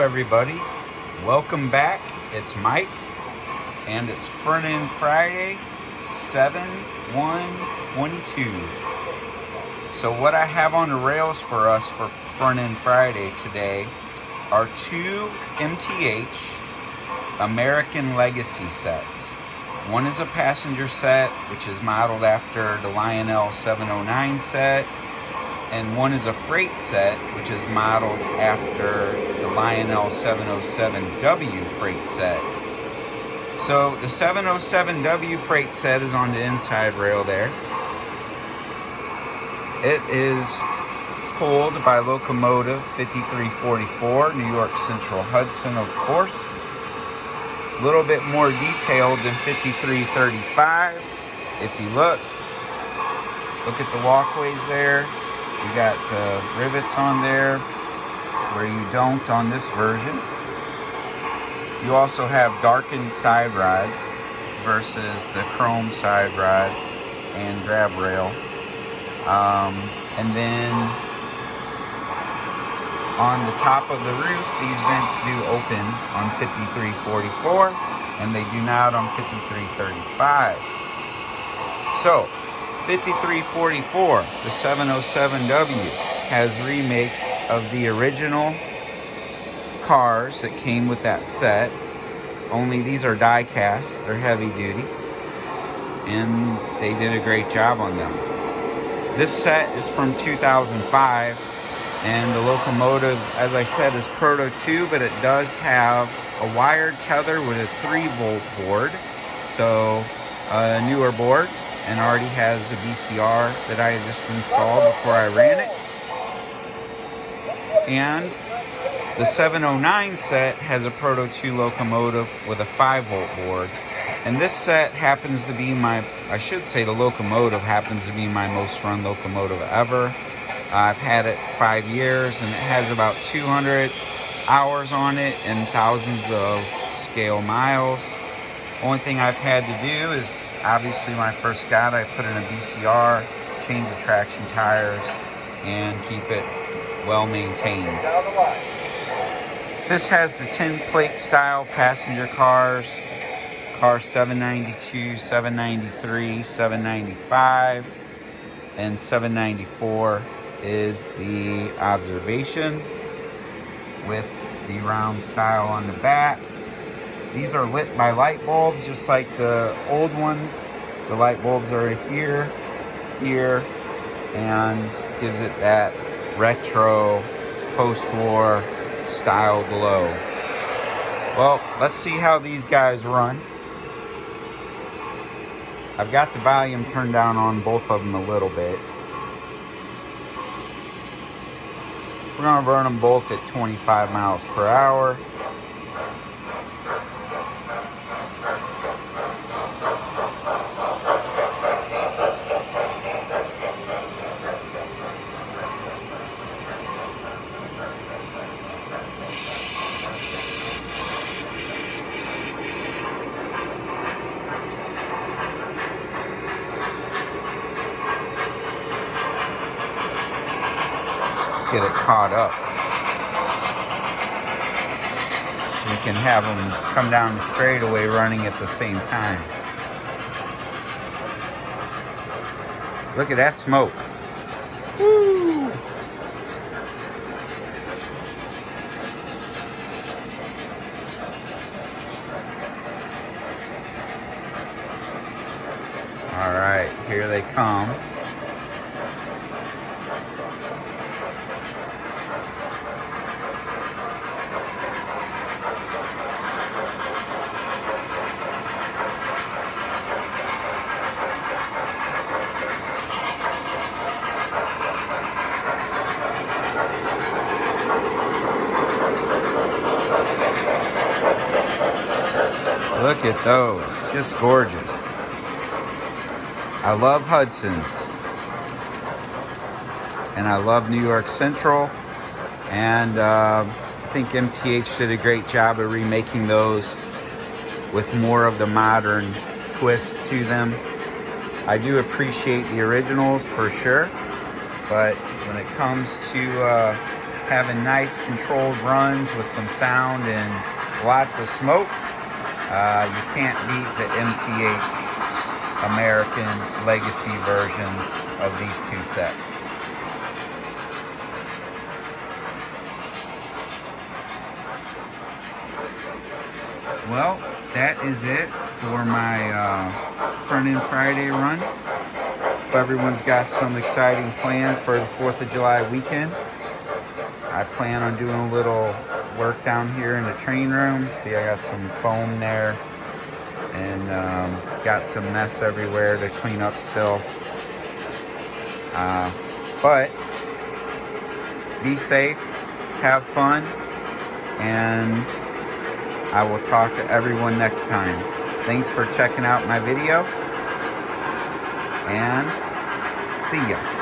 everybody, welcome back. It's Mike and it's Front End Friday 7/1/22. So what I have on the rails for us for Front End Friday today are two MTH American Legacy sets. One is a passenger set, which is modeled after the Lionel 709 set, and one is a freight set, which is modeled after the Lionel 707W freight set. So the 707W freight set is on the inside rail there. It is pulled by locomotive 5344, New York Central Hudson, of course. A little bit more detailed than 5335. If you look at the walkways there. You got the rivets on there where you don't on this version. You also have darkened side rods versus the chrome side rods and grab rail. And then on the top of the roof, these vents do open on 5344 and they do not on 5335. So 5344, the 707W, has remakes of the original cars that came with that set. Only these are die cast, they're heavy duty, and they did a great job on them. This set is from 2005, and the locomotive, as I said, is Proto 2, but it does have a wired tether with a 3-volt board, so a newer board, and already has a VCR that I just installed before I ran it. And the 709 set has a Proto 2 locomotive with a 5-volt board. And this set happens to be the locomotive happens to be my most run locomotive ever. I've had it 5 years and it has about 200 hours on it and thousands of scale miles. Only thing I've had to do is, obviously, when I first got it, I put in a VCR, change the traction tires, and keep it well maintained. This has the tin plate style passenger cars, car 792, 793, 795, and 794 is the observation with the round style on the back. These are lit by light bulbs, just like the old ones. The light bulbs are here, and gives it that retro, post-war style glow. Well, let's see how these guys run. I've got the volume turned down on both of them a little bit. We're gonna run them both at 25 miles per hour. Get it caught up so we can have them come down the straightaway running at the same time. Look at that smoke. Woo! All right, here they come. Look at those, just gorgeous. I love Hudson's, and I love New York Central, and I think MTH did a great job of remaking those with more of the modern twist to them. I do appreciate the originals for sure, but when it comes to having nice controlled runs with some sound and lots of smoke. You can't beat the MTH American Legacy versions of these two sets. Well, that is it for my Front End Friday run. Hope everyone's got some exciting plans for the 4th of July weekend. I plan on doing a little work down here in the train room. See, I got some foam there and got some mess everywhere to clean up still. But be safe, have fun, and I will talk to everyone next time. Thanks for checking out my video, and see ya.